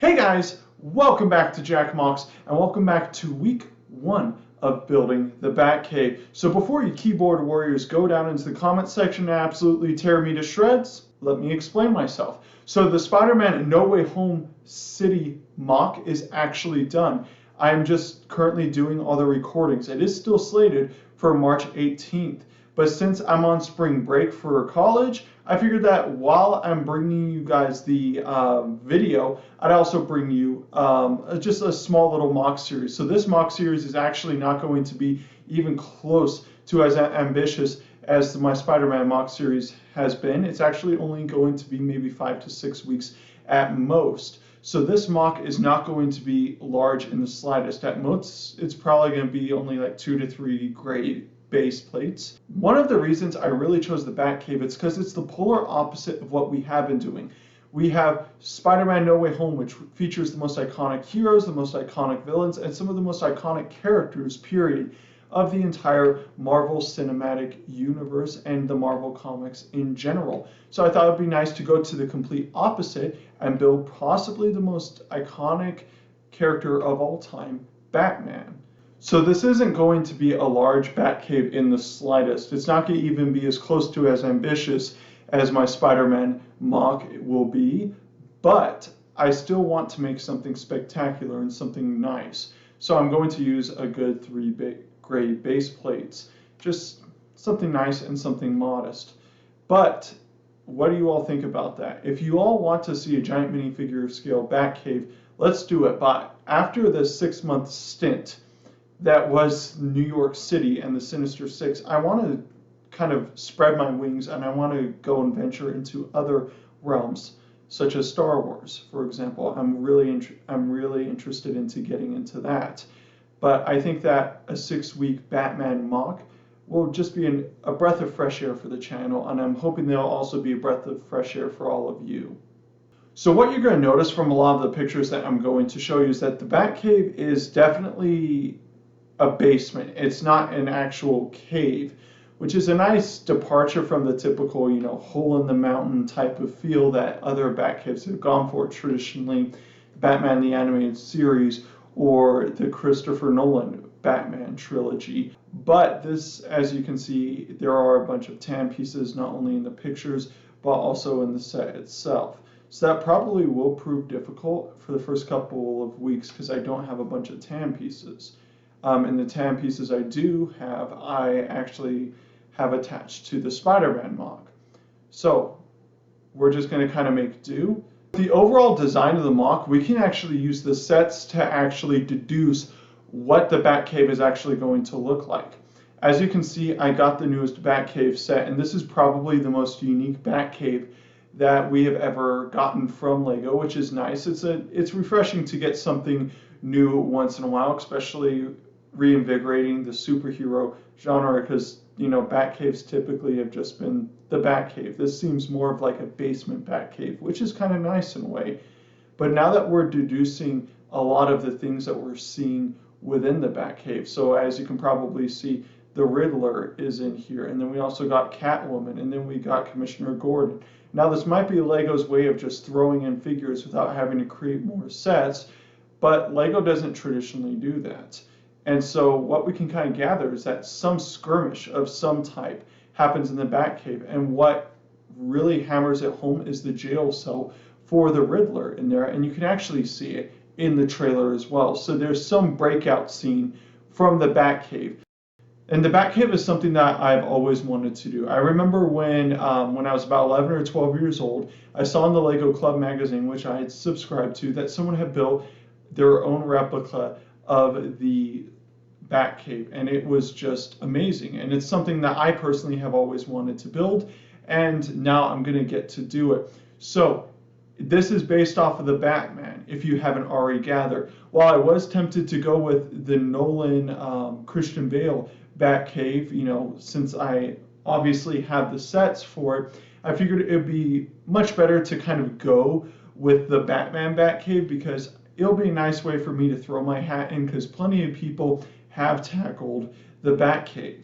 Hey guys, welcome back to Jack Mox and welcome back to week 1 of Building the Batcave. So before you keyboard warriors go down into the comment section and absolutely tear me to shreds, let me explain myself. So the Spider-Man No Way Home City mock is actually done. I'm just currently doing all the recordings. It is still slated for March 18th. But since I'm on spring break for college, I figured that while I'm bringing you guys the video, I'd also bring you just a small little mock series. So this mock series is actually not going to be even close to as ambitious as my Spider-Man mock series has been. It's actually only going to be maybe 5 to 6 weeks at most. So this mock is not going to be large in the slightest. At most, it's probably going to be only like 2 to 3 grade base plates. One of the reasons I really chose the Batcave is because it's the polar opposite of what we have been doing. We have Spider-Man No Way Home, which features the most iconic heroes, the most iconic villains, and some of the most iconic characters, period, of the entire Marvel Cinematic Universe and the Marvel Comics in general. So I thought it'd be nice to go to the complete opposite and build possibly the most iconic character of all time, Batman. So this isn't going to be a large Batcave in the slightest. It's not going to even be as close to as ambitious as my Spider-Man mock will be, but I still want to make something spectacular and something nice. So I'm going to use a good 3 grade base plates, just something nice and something modest. But what do you all think about that? If you all want to see a giant minifigure scale Batcave, let's do it. But after the 6-month stint that was New York City and the Sinister Six, I want to kind of spread my wings and I want to go and venture into other realms, such as Star Wars, for example. I'm really interested into getting into that. But I think that a 6-week Batman mock will just be a breath of fresh air for the channel, and I'm hoping they'll also be a breath of fresh air for all of you. So what you're going to notice from a lot of the pictures that I'm going to show you is that the Batcave is definitely a basement. It's not an actual cave, which is a nice departure from the typical, hole in the mountain type of feel that other Batcaves have gone for traditionally, Batman the Animated Series or the Christopher Nolan Batman trilogy. But this, as you can see, there are a bunch of tan pieces, not only in the pictures, but also in the set itself. So that probably will prove difficult for the first couple of weeks because I don't have a bunch of tan pieces. And the tan pieces I do have, I actually have attached to the Spider-Man mock. So we're just going to kind of make do. The overall design of the mock, we can actually use the sets to actually deduce what the Batcave is actually going to look like. As you can see, I got the newest Batcave set, and this is probably the most unique Batcave that we have ever gotten from Lego, which is nice. It's refreshing to get something new once in a while, especially reinvigorating the superhero genre, because Batcaves typically have just been the Batcave. This seems more of like a basement Batcave, which is kind of nice in a way. But now that we're deducing a lot of the things that we're seeing within the Batcave, so as you can probably see, the Riddler is in here, and then we also got Catwoman, and then we got Commissioner Gordon. Now this might be Lego's way of just throwing in figures without having to create more sets, but Lego doesn't traditionally do that. And so what we can kind of gather is that some skirmish of some type happens in the Batcave, and what really hammers it home is the jail cell for the Riddler in there, and you can actually see it in the trailer as well. So there's some breakout scene from the Batcave. And the Batcave is something that I've always wanted to do. I remember when I was about 11 or 12 years old, I saw in the Lego Club magazine, which I had subscribed to, that someone had built their own replica of the Batcave, and it was just amazing. And it's something that I personally have always wanted to build, and now I'm going to get to do it. So this is based off of the Batman, if you haven't already gathered. While I was tempted to go with the Nolan Christian Bale Batcave, since I obviously have the sets for it, I figured it would be much better to kind of go with the Batman Batcave, because it'll be a nice way for me to throw my hat in, because plenty of people have tackled the Batcave.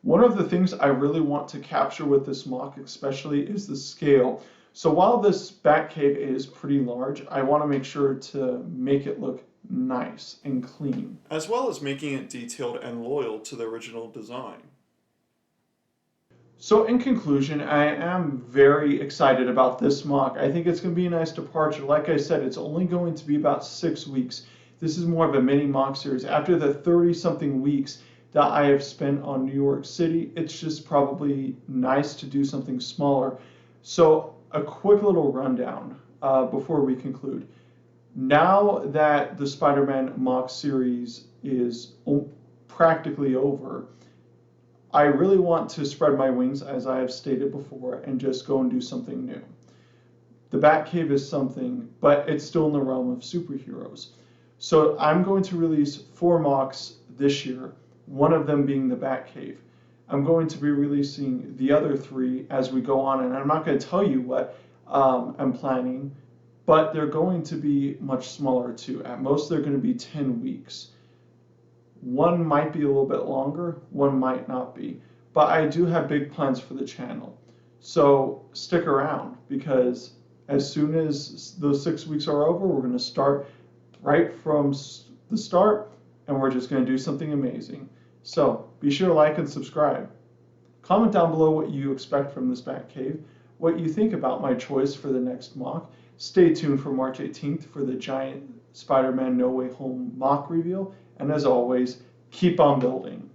One of the things I really want to capture with this mock especially is the scale. So while this Batcave is pretty large, I want to make sure to make it look nice and clean. as well as making it detailed and loyal to the original design. So in conclusion, I am very excited about this mock. I think it's going to be a nice departure. Like I said, it's only going to be about 6 weeks. This is more of a mini mock series. After the 30-something weeks that I have spent on New York City, it's just probably nice to do something smaller. So a quick little rundown before we conclude. Now that the Spider-Man mock series is practically over, I really want to spread my wings, as I have stated before, and just go and do something new. The Batcave is something, but it's still in the realm of superheroes. So I'm going to release 4 mocks this year, one of them being the Batcave. I'm going to be releasing the other 3 as we go on, and I'm not going to tell you what I'm planning, but they're going to be much smaller too. At most, they're going to be 10 weeks. One might be a little bit longer, one might not be. But I do have big plans for the channel. So stick around, because as soon as those 6 weeks are over, we're going to start right from the start, and we're just going to do something amazing. So be sure to like and subscribe. Comment down below what you expect from this Batcave, what you think about my choice for the next mock. Stay tuned for March 18th for the giant Spider-Man No Way Home mock reveal. And as always, keep on building.